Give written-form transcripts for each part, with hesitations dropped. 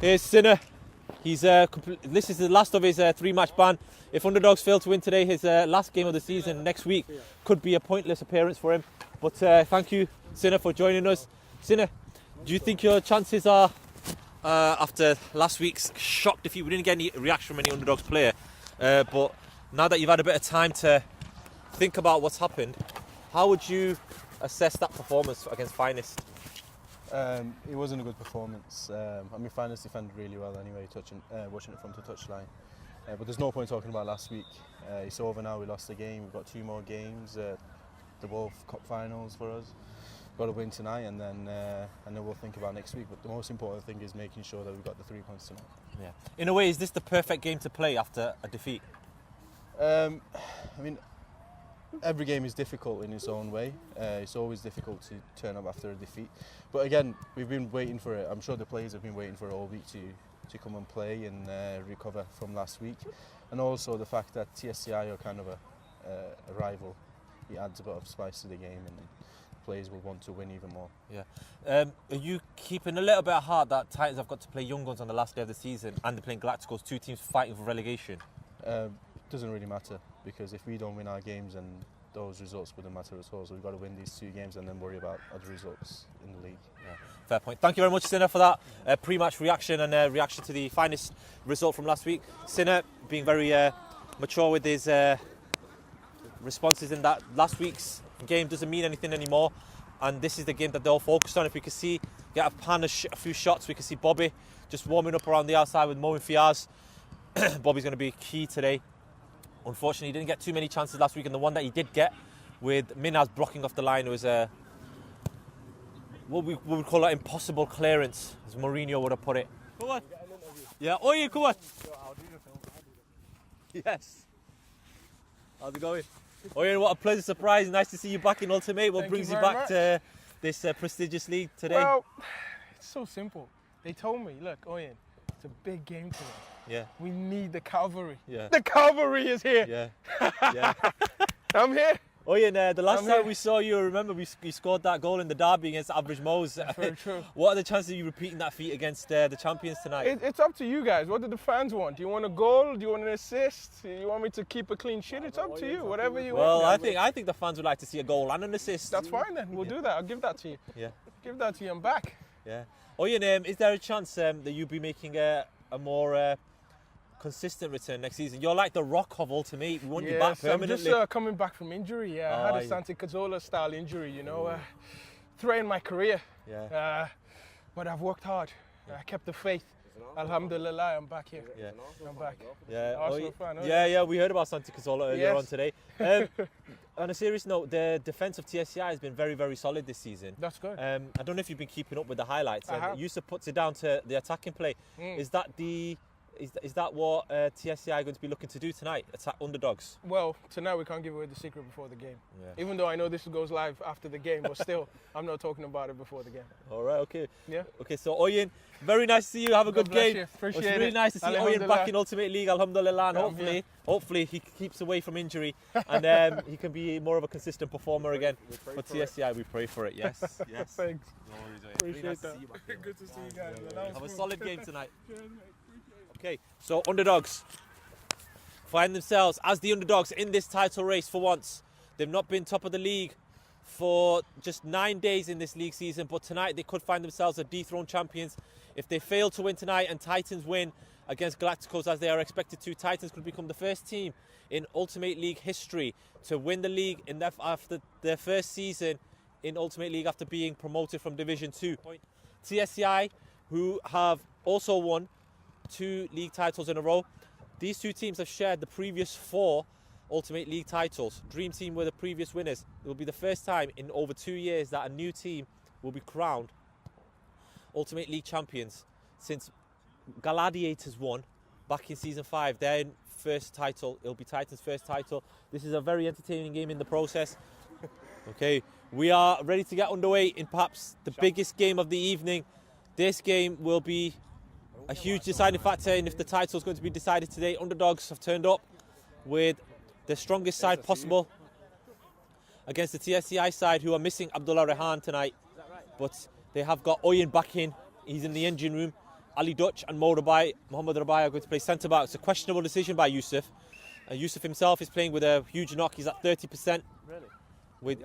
Here's Sinner. This is the last of his 3-match ban. If Underdogs fail to win today, his last game of the season next week could be a pointless appearance for him. But thank you, Sinner, for joining us. Sinner, do you think your chances are, after last week's shock defeat, we didn't get any reaction from any Underdogs player, but now that you've had a bit of time to think about what's happened, how would you assess that performance against Finest? It wasn't a good performance. Finest defended really well anyway, watching it from the touchline. But there's no point talking about last week. It's over now. We lost the game. We've got 2 more games. They're both cup finals for us. Got to win tonight, and then we'll think about next week. But the most important thing is making sure that we've got the 3 points tonight. Yeah. In a way, is this the perfect game to play after a defeat? Every game is difficult in its own way. It's always difficult to turn up after a defeat. But again, we've been waiting for it. I'm sure the players have been waiting for it all week to come and play and recover from last week. And also the fact that TSCI are kind of a rival. It adds a bit of spice to the game, and players will want to win even more. Yeah. Are you keeping a little bit of heart that Titans have got to play Young Guns on the last day of the season, and they're playing Galacticos, 2 teams fighting for relegation? Doesn't really matter, because if we don't win our games, then those results wouldn't matter at all. So we've got to win these 2 games and then worry about other results in the league. Yeah. Fair point. Thank you very much, Sinner, for that pre-match reaction and reaction to the Finest result from last week. Sinner being very mature with his responses in that last week's game doesn't mean anything anymore, and this is the game that they're all focused on. If we can see, get a few shots, we can see Bobby just warming up around the outside with Mo and Fiaz. Bobby's going to be key today. Unfortunately, he didn't get too many chances last week, and the one that he did get, with Minaz blocking off the line, was what we would call an impossible clearance, as Mourinho would have put it. Come on. Yeah, Oyin, come on. Yes. How's it going? Oyin, what a pleasant surprise. Nice to see you back in Ultimate. What brings you back to this prestigious league today? Well, it's so simple. They told me, look, Oyin, it's a big game today. Yeah. We need the cavalry. Yeah. The cavalry is here. Yeah. Yeah. I'm here. Oyin, the last time we saw you, remember you scored that goal in the derby against Average Mo's. Very true. What are the chances of you repeating that feat against the champions tonight? It's up to you guys. What do the fans want? Do you want a goal? Do you want an assist? Do you want me to keep a clean sheet? It's up to you. Whatever you want. Well, I think the fans would like to see a goal and an assist. That's fine then. We'll do that. I'll give that to you. Yeah. Give that to you. I'm back. Yeah. Oyin, is there a chance that you'll be making a more consistent return next season? You're like the Rock of Ultimate. We want you back permanently. I'm just coming back from injury. I had a Santi Cazorla style injury, threatened my career. Yeah. But I've worked hard. I kept the faith. Alhamdulillah, I'm back here. Yeah. I'm back. Yeah. Arsenal fan. Yeah, we heard about Santi Cazorla earlier on today. On a serious note, the defence of TSCI has been very, very solid this season. That's good. I don't know if you've been keeping up with the highlights. Yusuf puts it down to the attacking play. Is that what TSCI are going to be looking to do tonight? Attack Underdogs? Well, tonight we can't give away the secret before the game. Yeah. Even though I know this goes live after the game, but still, I'm not talking about it before the game. All right, okay. Yeah. Okay, so Oyin, very nice to see you. Have a good game. Appreciate It's really nice to see Oyin back in Ultimate League, alhamdulillah, and hopefully he keeps away from injury and he can be more of a consistent performer again. For TSCI, we pray for it, yes. Yes. Thanks. No worries, Oyin. Appreciate nice that. To see you back here. Good to see you guys. Have a solid game tonight. Okay, so Underdogs find themselves as the underdogs in this title race for once. They've not been top of the league for just 9 days in this league season, but tonight they could find themselves as dethroned champions. If they fail to win tonight and Titans win against Galacticos as they are expected to, Titans could become the first team in Ultimate League history to win the league after their first season in Ultimate League after being promoted from Division 2. TSCI, who have also won 2 league titles in a row. These 2 teams have shared the previous 4 Ultimate League titles. Dream Team were the previous winners. It will be the first time in over 2 years that a new team will be crowned Ultimate League champions since Gladiators won back in Season 5. Their first title, it'll be Titans' first title. This is a very entertaining game in the process. Okay, we are ready to get underway in perhaps the biggest game of the evening. This game will be a huge deciding factor in if the title is going to be decided today. Underdogs have turned up with the strongest side possible against the TSCI side, who are missing Abdullah Rehan tonight. But they have got Oyin back in. He's in the engine room. Ali Dutch and Mohammed Rabai are going to play centre-back. It's a questionable decision by Yusuf. Yusuf himself is playing with a huge knock. He's at 30%.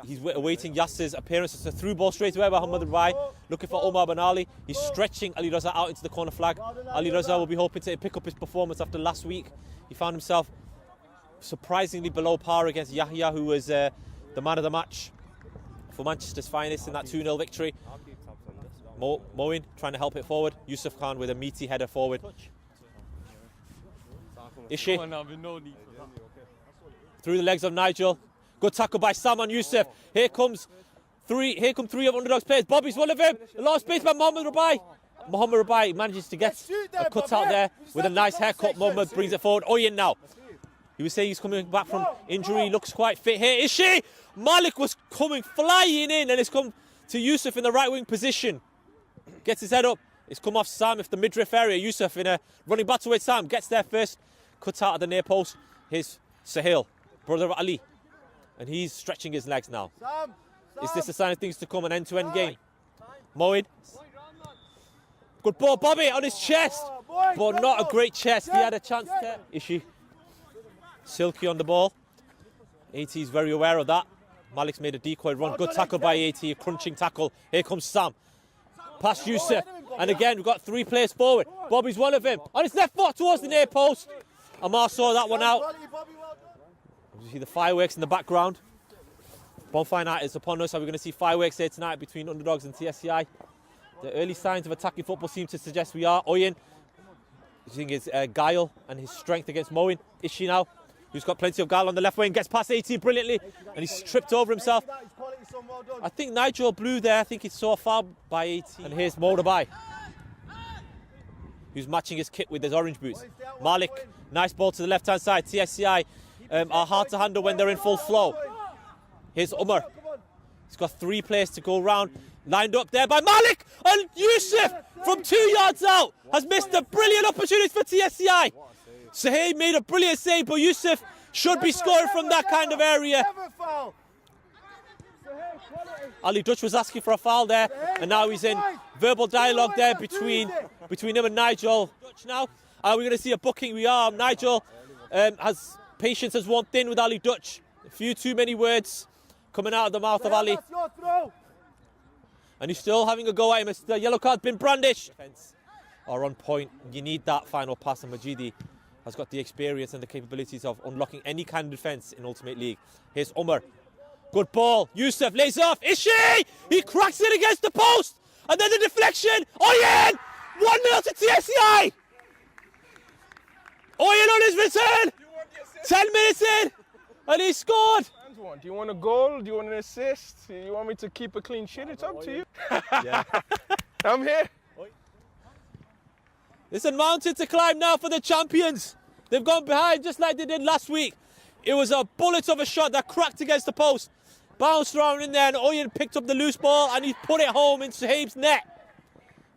He's awaiting Yasser's appearance. It's a through ball straight away by Hamid Rabai, looking for Omar Ben Ali. He's stretching Ali Raza out into the corner flag. Ali Raza will be hoping to pick up his performance after last week. He found himself surprisingly below par against Yahya, who was the man of the match for Manchester's finest in that 2-0 victory. Moin trying to help it forward. Yusuf Khan with a meaty header forward. Ishi through the legs of Nigel. Good tackle by Sam on Yusuf. Here come three of Underdogs players. Bobby's one of them. A lot of space by Mohammed Rabai. Mohammed Rabai manages to get a cut out there with a nice haircut. Mohammed brings it forward. Oyin now. He was saying he's coming back from injury. Looks quite fit here. Ishi! Malik was coming flying in, and it's come to Yusuf in the right wing position. Gets his head up. It's come off Sam if the midriff area. Yusuf in a running back towards Sam. Gets there first. Cuts out at the near post. Here's Sahil, brother of Ali. And he's stretching his legs now. Is this a sign of things to come, an end-to-end game? Moin. Good ball, Bobby on his chest. But not a great chest. He had a chance there. Ishi. Silky on the ball. AT is very aware of that. Malik's made a decoy run. Good tackle by AT, a crunching tackle. Here comes Sam. Past Yusuf. And again, we've got 3 players forward. Bobby's one of them. On his left foot towards the near post. Amar saw that one out. You see the fireworks in the background. Bonfire night is upon us. Are we going to see fireworks here tonight between Underdogs and TSCI? The early signs of attacking football seem to suggest we are. Oyin using his guile and his strength against Moin. Ishi now, who's got plenty of guile on the left wing, gets past AT brilliantly, and he's tripped over himself. I think Nigel blew there. I think he saw a foul by AT. And here's Modabai, who's matching his kit with his orange boots. Malik, nice ball to the left-hand side. TSCI are hard to handle when they're in full flow. Here's Omar. He's got 3 players to go round. Lined up there by Malik. And Yusuf from 2 yards out has missed a brilliant opportunity for TSCI. Sahib made a brilliant save, but Yusuf should be scoring from that kind of area. Ali Dutch was asking for a foul there, and now he's in verbal dialogue there between him and Nigel. Dutch now. Are we going to see a booking? We are. Nigel has patience has worn thin with Ali Dutch. A few too many words coming out of the mouth of Ali. And he's still having a go at him. The yellow card's been brandished. Are on point. You need that final pass, and Majidi has got the experience and the capabilities of unlocking any kind of defence in Ultimate League. Here's Omar. Good ball. Yusuf lays off. Ishi! He cracks it against the post. And then the deflection. Oyin! 1-0 to TSCI. Oyin on his return. 10 minutes in. And he scored. Do you want a goal? Do you want an assist? Do you want me to keep a clean sheet? It's up to you. Yeah. I'm here. It's a mountain to climb now for the champions. They've gone behind just like they did last week. It was a bullet of a shot that cracked against the post. Bounced around in there, and Oyin picked up the loose ball and he put it home in Sahib's net.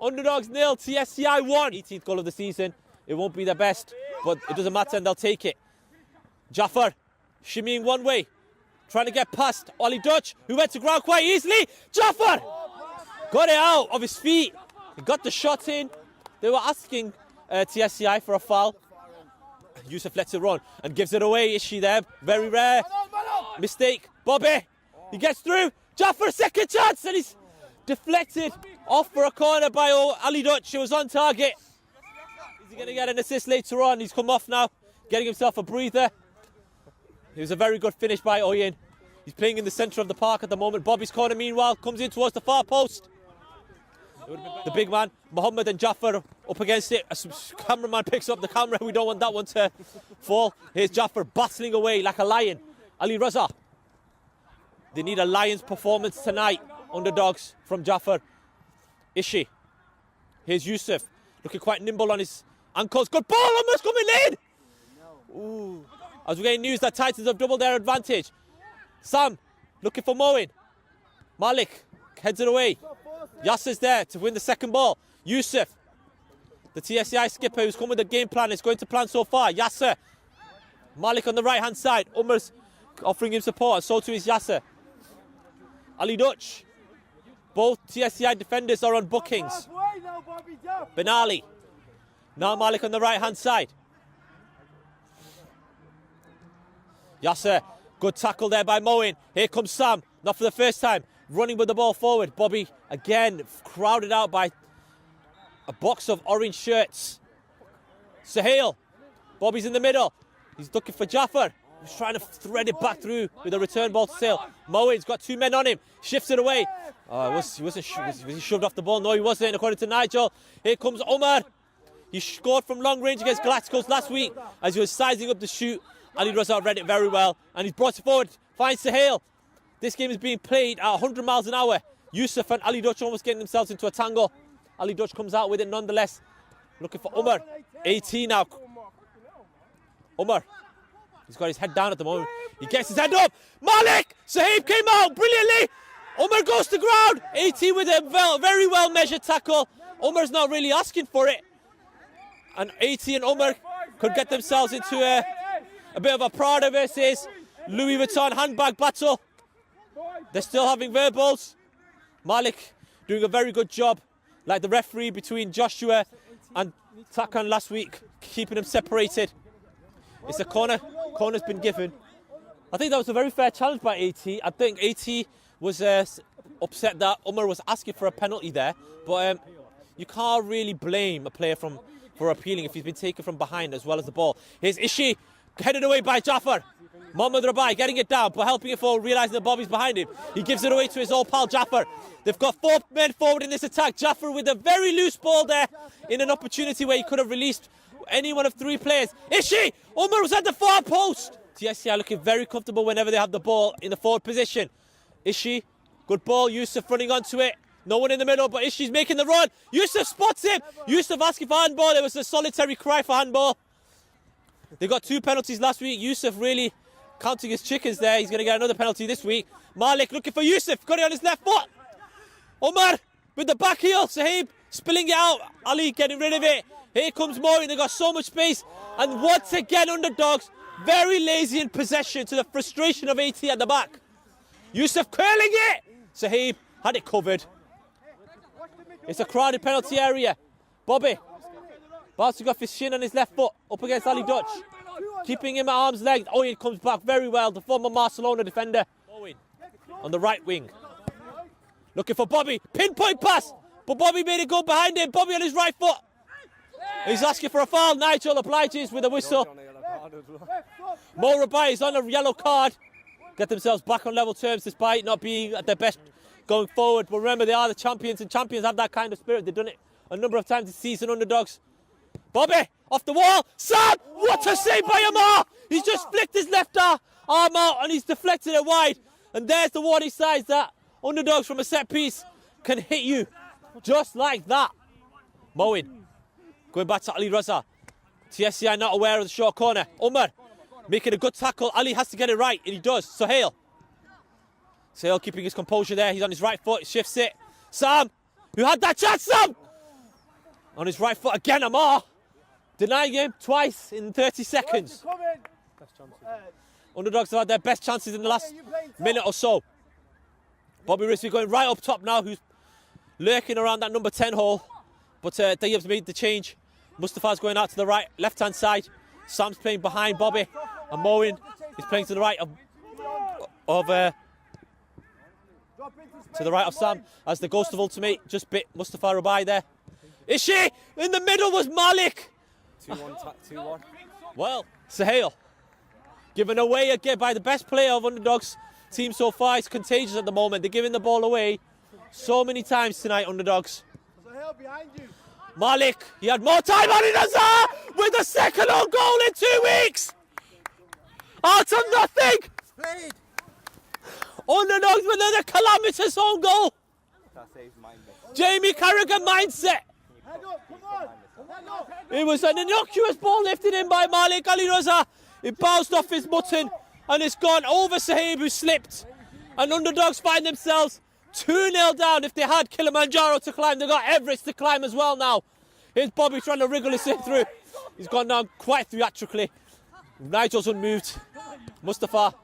Underdogs 0, TSCI 1. 18th goal of the season. It won't be the best, but it doesn't matter and they'll take it. Jafar, shimmying one way. Trying to get past Ali Dutch, who went to ground quite easily. Jafar got it out of his feet. He got the shot in. They were asking TSCI for a foul. Yusuf lets it run and gives it away. Is she there? Very rare. Mistake. Bobby. He gets through. Jafar, second chance, and he's deflected off for a corner by Ali Dutch. He was on target. Is he going to get an assist later on? He's come off now, getting himself a breather. It was a very good finish by Oyin. He's playing in the centre of the park at the moment. Bobby's corner, meanwhile, comes in towards the far post. The big man, Mohammed and Jafar, up against it. A cameraman picks up the camera. We don't want that one to fall. Here's Jafar battling away like a lion. Ali Raza. They need a lion's performance tonight. Underdogs from Jafar. Ishi. Here's Yusuf, looking quite nimble on his ankles. Good ball, almost coming in. Ooh. As we're getting news that Titans have doubled their advantage. Sam, looking for Moin. Malik heads it away. Yasser's there to win the second ball. Yusuf, the TSCI skipper who's come with the game plan, is going to plan so far. Yasser. Malik on the right-hand side. Umar's offering him support, and so too is Yasser. Ali Dutch. Both TSCI defenders are on bookings. Ben Ali Now Malik on the right-hand side. Yasser, good tackle there by Moin. Here comes Sam, not for the first time, running with the ball forward. Bobby, again, crowded out by a box of orange shirts. Sahil, Bobby's in the middle. He's looking for Jaffer. He's trying to thread it back through with a return ball to Sahil. Moin's got 2 men on him, shifts it away. Was he shoved off the ball? No, he wasn't, according to Nigel. Here comes Omar. He scored from long range against Galacticos last week as he was sizing up the shoot. Ali Raza read it very well, and he's brought it forward, finds Sahil. This game is being played at 100 miles an hour. Yusuf and Ali Dutch almost getting themselves into a tangle. Ali Dutch comes out with it nonetheless. Looking for Omar. 18 now. Omar. He's got his head down at the moment. He gets his head up. Malik! Sahib came out brilliantly. Omar goes to ground. 18 with a very well measured tackle. Omar's not really asking for it. And 18 and Omar could get themselves into a bit of a Prada versus Louis Vuitton handbag battle. They're still having verbals. Malik doing a very good job, like the referee between Joshua and Takan last week, keeping them separated. It's a corner. Corner's been given. I think that was a very fair challenge by AT. I think AT was upset that Omar was asking for a penalty there, but you can't really blame a player for appealing if he's been taken from behind as well as the ball. Here's Ishi, headed away by Jafar. Mohamed Rabai getting it down, but helping it forward, realising that Bobby's behind him. He gives it away to his old pal Jafar. They've got 4 men forward in this attack. Jafar with a very loose ball there in an opportunity where he could have released any one of 3 players. Ishi! Omar was at the far post. TSCI looking very comfortable whenever they have the ball in the forward position. Ishi, good ball. Yusuf running onto it. No one in the middle, but Ishi's making the run. Yusuf spots him. Yusuf asking for handball. It was a solitary cry for handball. They got 2 penalties last week. Yusuf really counting his chickens there. He's going to get another penalty this week. Malik looking for Yusuf. Got it on his left foot. Omar with the back heel. Sahib spilling it out. Ali getting rid of it. Here comes Moin. They've got so much space. And once again, Underdogs very lazy in possession to the frustration of AT at the back. Yusuf curling it. Sahib had it covered. It's a crowded penalty area. Bobby bouncing off his shin on his left foot up against Ali Dutch. Keeping him at arm's length. Oyin comes back very well. The former Barcelona defender. Oyin on the right wing. Looking for Bobby. Pinpoint pass. But Bobby made it go behind him. Bobby on his right foot. He's asking for a foul. Nigel obliges with a whistle. Mo Rabai is on a yellow card. Get themselves back on level terms despite not being at their best going forward. But remember, they are the champions, and champions have that kind of spirit. They've done it a number of times this season, Underdogs. Bobby, off the wall. Sam, what a save by Omar. He's just flicked his left arm out and he's deflected it wide. And there's the warning signs that Underdogs from a set piece can hit you just like that. Moin, going back to Ali Raza. TSCI not aware of the short corner. Omar making a good tackle. Ali has to get it right, and he does. Sahil keeping his composure there. He's on his right foot, shifts it. Sam, who had that chance, Sam! On his right foot again, Omar. Denying him twice in 30 seconds. Underdogs have had their best chances in the last minute or so. Bobby Risby going right up top now, who's lurking around that number 10 hole. But Tayyib's made the change. Mustafa's going out to the right, left-hand side. Sam's playing behind Bobby. And Moin is playing to the right of Sam as the ghost of Ultimate just bit Mustafa Rabai there. Ishi! In the middle was Malik! 2-1. Well, Sahil given away again by the best player of Underdogs team so far. It's contagious at the moment. They're giving the ball away so many times tonight, Underdogs. Malik, he had more time on it as with the second own goal in 2 weeks. Out of nothing. Underdogs with another calamitous own goal. Jamie Carragher mindset. It was an innocuous ball lifted in by Malik Ali Raza. It bounced off his button and it's gone over Sahib, who slipped. And Underdogs find themselves 2-0 down. If they had Kilimanjaro to climb, they've got Everest to climb as well now. Here's Bobby trying to wriggle his way through. He's gone down quite theatrically. Nigel's unmoved. Mustafa.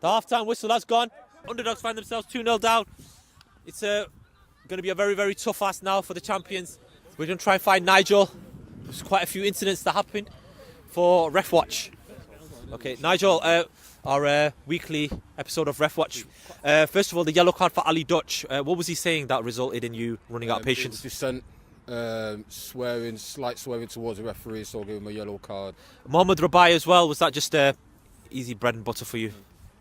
The half-time whistle has gone. Underdogs find themselves 2-0 down. It's going to be a very, very tough ask now for the champions We're going to try and find Nigel. There's quite a few incidents that happened for Ref Watch. Okay, Nigel, our weekly episode of Ref Watch. First of all, the yellow card for Ali Dutch. What was he saying that resulted in you running out of patience? Dissent, slight swearing towards the referee, so I'll give him a yellow card. Mohamed Rabai as well. Was that just easy bread and butter for you?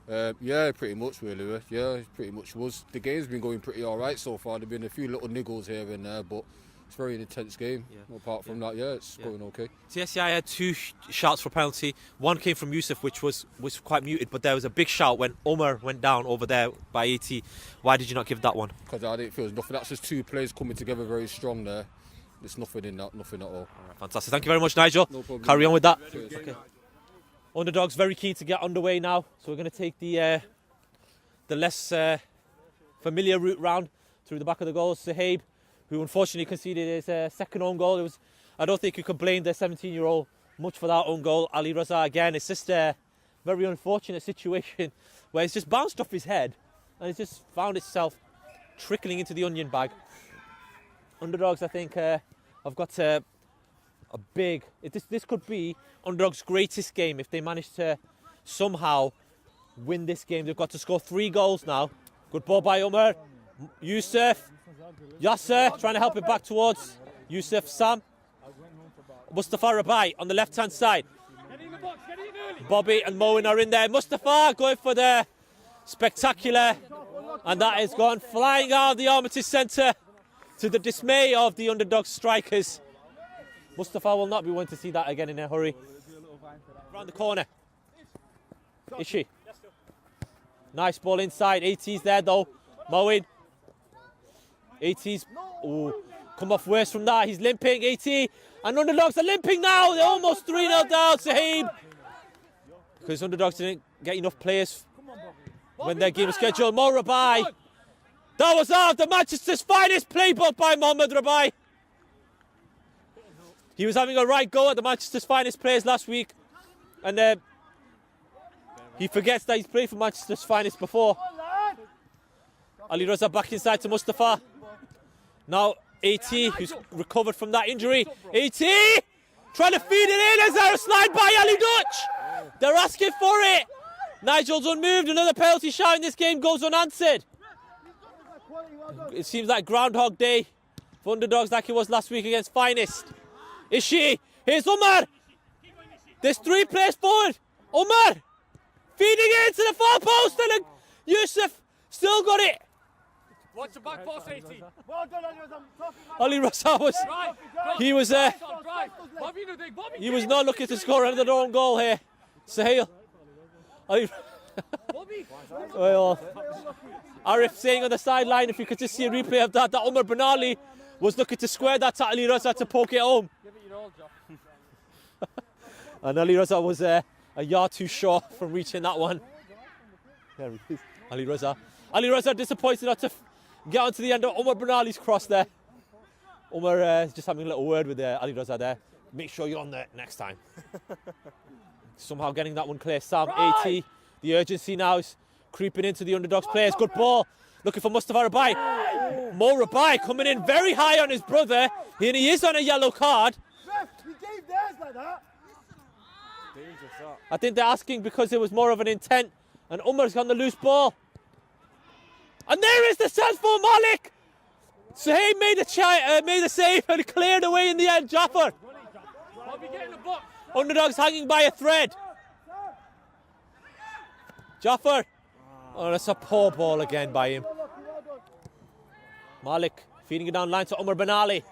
Yeah, pretty much really. Yeah, it pretty much was. The game's been going pretty alright so far. There've been a few little niggles here and there, but it's a very intense game. Yeah. Apart from that, it's going okay. TSCI had 2 shouts for penalty. One came from Yusuf, which was quite muted, but there was a big shout when Omar went down over there by 80. Why did you not give that one? Because I didn't feel there's nothing. That's just 2 players coming together very strong there. There's nothing in that, nothing at all. Alright, fantastic. Thank you very much, Nigel. No problem. Carry on with that. Okay. Underdogs very keen to get underway now, so we're going to take the less familiar route round through the back of the goal. Sahib, who unfortunately conceded his second own goal. I don't think you could blame the 17-year-old much for that own goal. Ali Raza again, it's just a very unfortunate situation where it's just bounced off his head and it's just found itself trickling into the onion bag. Underdogs, I think, have got a big... This could be Underdogs' greatest game if they manage to somehow win this game. They've got to score 3 goals now. Good ball by Omar. Yusuf. Yasser trying to help it back towards Yusuf. Sam. Mustafa Rabai on the left-hand side. Bobby and Moen are in there. Mustafa going for the spectacular. And that is gone flying out of the Armitage Centre to the dismay of the Underdogs strikers. Mustafa will not be one to see that again in a hurry. Around the corner. Ishi. Nice ball inside. 80's there though. Moen. 80's. Ooh. Come off worse from that. He's limping. 80. And Underdogs are limping now. They're almost 3-0 down. Sahib. Because Underdogs didn't get enough players when their game was scheduled. Mo Rabai. That was out. The Manchester's finest playbook by Mohamed Rabai. He was having a right go at the Manchester's finest players last week. And he forgets that he's played for Manchester's finest before. Ali Raza back inside to Mustafa. Now 80, who's recovered from that injury. 80! Trying to feed it in. Is there a slide by Ali Dutch? They're asking for it. Nigel's unmoved. Another penalty shout in this game goes unanswered. It seems like Groundhog Day for Underdogs like it was last week against Finest. Ishi, here's Omar. There's 3 players forward. Omar feeding it into the far post and Yusuf still got it. Watch the back pass, 80. Ali Raza was not looking to score another own goal here. Sahil. Well, Aarif saying on the sideline, if you could just see a replay of that Omar Ben Ali was looking to square that to Ali Raza to poke it home. And Ali Raza was a yard too short from reaching that one. There he is. Ali Raza. Ali Raza disappointed not to get onto the end of Omar Ben Ali's cross there. Omar just having a little word with Ali Raza there. Make sure you're on there next time. Somehow getting that one clear. Sam, 80. The urgency now is creeping into the Underdogs players. Good ball. Looking for Mustafa Rabai. Mo Rabai coming in very high on his brother. And he is on a yellow card. I think they're asking because it was more of an intent. And Umar's on the loose ball. And there is the chance for Malik. Sahib made the save and cleared away in the end. Jaffer. Underdogs hanging by a thread. Jaffer. Oh, that's a poor ball again by him. Malik feeding it down line to Omar Ben Ali.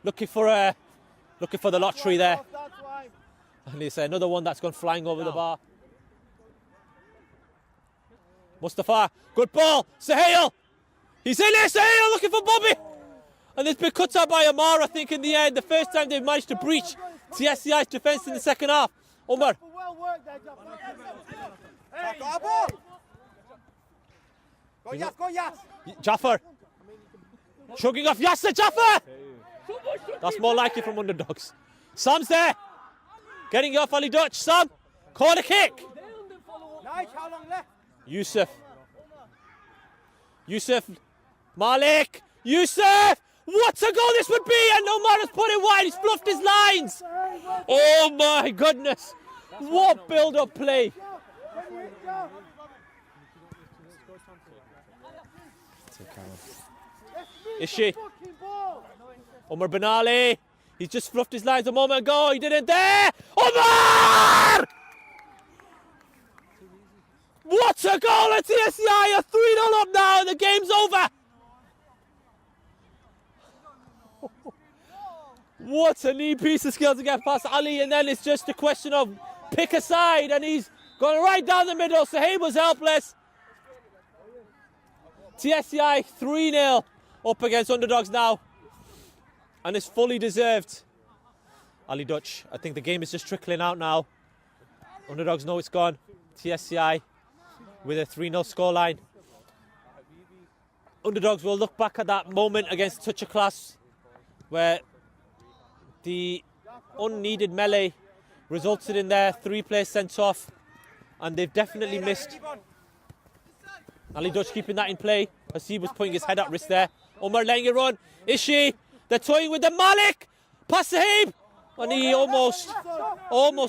Looking for the lottery there. And it's another one that's gone flying over the bar. Mustafa, good ball. Sahil. He's in there, Sahil looking for Bobby. And it's been cut out by Omar, I think, in the end. The first time they've managed to breach TSCI's defence in the second half. Omar. Jaffer. Chugging off Yasser. Jaffer. That's more likely from Underdogs. Sam's there. Getting off Ali Dutch. Sam. Corner kick. Yusuf. Malik. Yusuf. What a goal this would be! And Omar has put it wide. He's fluffed his lines. Oh my goodness! What build-up play! Is she? Omar Benali. He's just fluffed his lines a moment ago. He didn't there. Omar! What a goal at TSCI! A 3-0 up now and the game's over. What a neat piece of skill to get past Ali, and then it's just a question of pick a side, and he's going right down the middle. Sahib was helpless. TSCI 3-0 up against Underdogs now, and it's fully deserved. Ali Dutch, I think the game is just trickling out now. Underdogs know it's gone. TSCI with a 3-0 scoreline. Underdogs will look back at that moment against Touch of Class where the unneeded melee resulted in their 3 players sent off, and they've definitely missed. Ali Dutch keeping that in play. Hasib was putting his head at risk there. Omar letting it run. Ishi, they're toying with the Malik. Pass Sahib, and he almost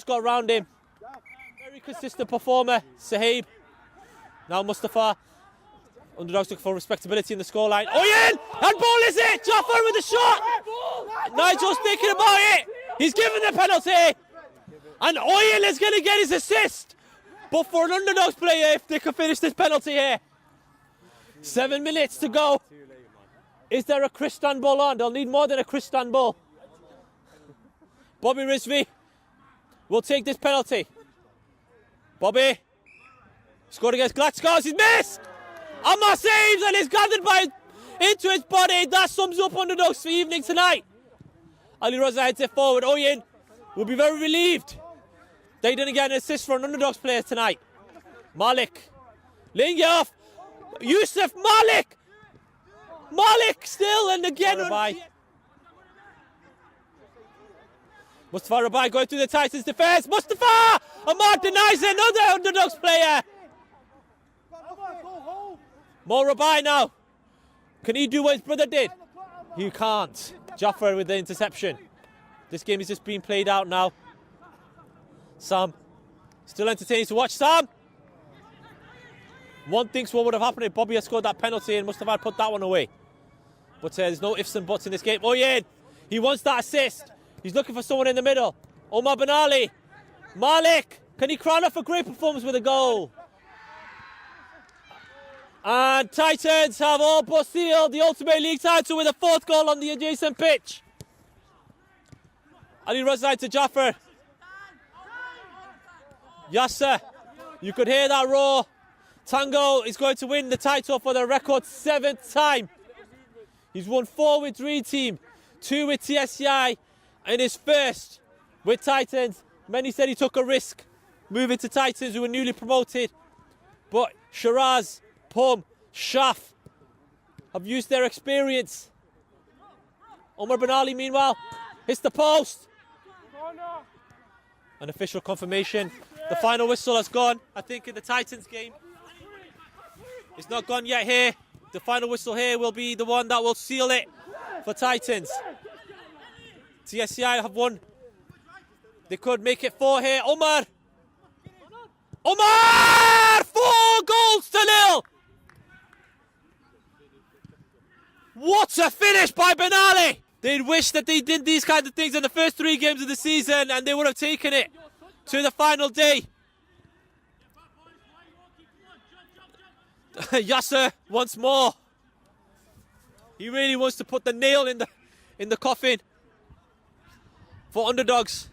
got around him. Very consistent performer, Sahib. Now Mustafa. Underdogs looking for respectability in the scoreline. Oyin! And ball is it! Jafar with the shot! Nigel's thinking about it. He's given the penalty. And Oyin is going to get his assist. But for an Underdogs player, if they can finish this penalty here. 7 minutes to go. Is there a Kristan ball on? They'll need more than a Kristan ball. Bobby Rizvi will take this penalty. Bobby scored against Glasgow. He's missed. Omar saves and is gathered into his body. That sums up Underdogs for evening tonight. Ali Raza heads it forward. Oyin will be very relieved they didn't get an assist for an Underdogs player tonight. Malik laying it off. Yusuf Malik. Malik still, and again. Mustafa Rabai going through the Titans defence. Mustafa! Omar denies another Underdogs player. More Rabai now. Can he do what his brother did? He can't. Jaffer with the interception. This game is just being played out now. Sam. Still entertaining to watch. Sam. One thinks what would have happened if Bobby had scored that penalty and Mustafa had put that one away. But there's no ifs and buts in this game. Oyin. He wants that assist. He's looking for someone in the middle. Omar Benali. Malik. Can he crown off a great performance with a goal? And Titans have all but sealed the Ultimate League title with a 4th goal on the adjacent pitch. Ali Raza to Jaffer. Yasser, you could hear that roar. Tango is going to win the title for the record 7th time. He's won 4 with Dream Team, 2 with TSCI, and his first with Titans. Many said he took a risk moving to Titans, who were newly promoted. But Shiraz, Pum, Shaf have used their experience. Omar Benali, meanwhile, hits the post. An official confirmation. The final whistle has gone, I think, in the Titans game. It's not gone yet here. The final whistle here will be the one that will seal it for Titans. TSCI have won. They could make it 4 here. Omar! 4 goals to 0! What a finish by Benali! They'd wish that they did these kinds of things in the first 3 games of the season and they would have taken it to the final day. Yasser once more. He really wants to put the nail in the coffin for Underdogs,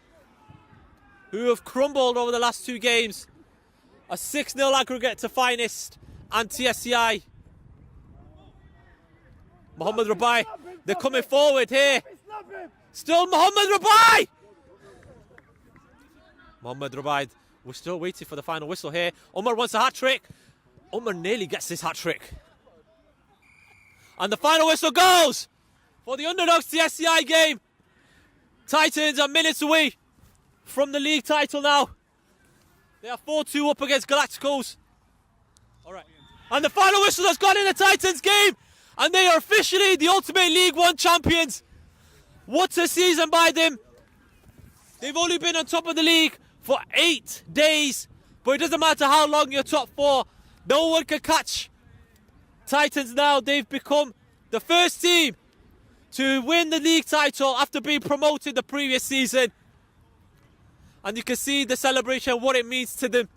who have crumbled over the last 2 games. A 6-0 aggregate to Finest and TSCI. Mohammed Rabai, they're coming forward here. Still Mohammed Rabai! Mohammed Rabai, we're still waiting for the final whistle here. Omar wants a hat-trick. Omar nearly gets this hat-trick. And the final whistle goes for the Underdogs TSCI game. Titans are minutes away from the league title now. They are 4-2 up against Galacticos. All right. And the final whistle has gone in the Titans game. And they are officially the Ultimate League 1 champions. What a season by them. They've only been on top of the league for 8 days. But it doesn't matter how long you're top 4. No one can catch Titans now. They've become the first team to win the league title after being promoted the previous season. And you can see the celebration, what it means to them.